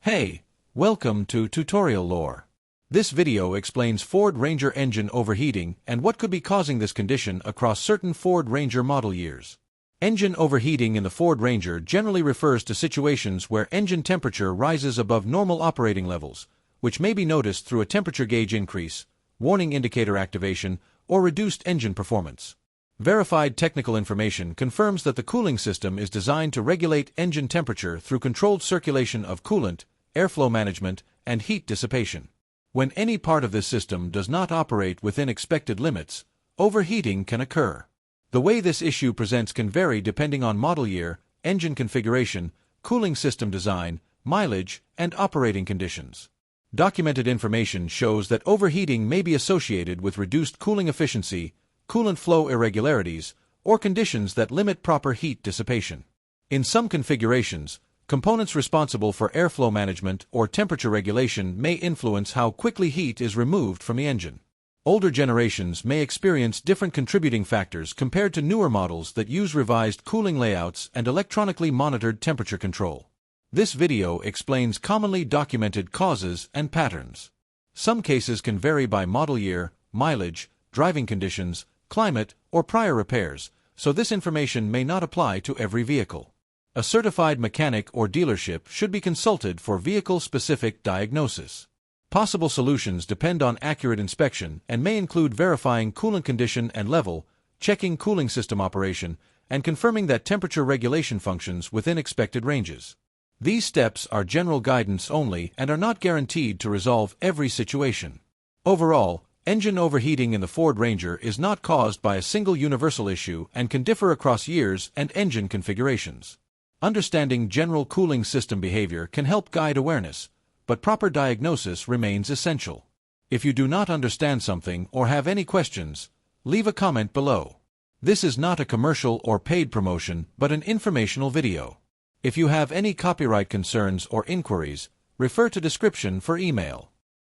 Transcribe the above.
Hey, welcome to Tutorial Lore. This video explains Ford Ranger engine overheating and what could be causing this condition across certain Ford Ranger model years. Engine overheating in the Ford Ranger generally refers to situations where engine temperature rises above normal operating levels, which may be noticed through a temperature gauge increase, warning indicator activation, or reduced engine performance. Verified technical information confirms that the cooling system is designed to regulate engine temperature through controlled circulation of coolant, airflow management, and heat dissipation. When any part of this system does not operate within expected limits, overheating can occur. The way this issue presents can vary depending on model year, engine configuration, cooling system design, mileage, and operating conditions. Documented information shows that overheating may be associated with reduced cooling efficiency, coolant flow irregularities, or conditions that limit proper heat dissipation. In some configurations, components responsible for airflow management or temperature regulation may influence how quickly heat is removed from the engine. Older generations may experience different contributing factors compared to newer models that use revised cooling layouts and electronically monitored temperature control. This video explains commonly documented causes and patterns. Some cases can vary by model year, mileage, driving conditions, climate, or prior repairs, so this information may not apply to every vehicle. A certified mechanic or dealership should be consulted for vehicle-specific diagnosis. Possible solutions depend on accurate inspection and may include verifying coolant condition and level, checking cooling system operation, and confirming that temperature regulation functions within expected ranges. These steps are general guidance only and are not guaranteed to resolve every situation. Overall, engine overheating in the Ford Ranger is not caused by a single universal issue and can differ across years and engine configurations. Understanding general cooling system behavior can help guide awareness, but proper diagnosis remains essential. If you do not understand something or have any questions, leave a comment below. This is not a commercial or paid promotion, but an informational video. If you have any copyright concerns or inquiries, refer to description for email.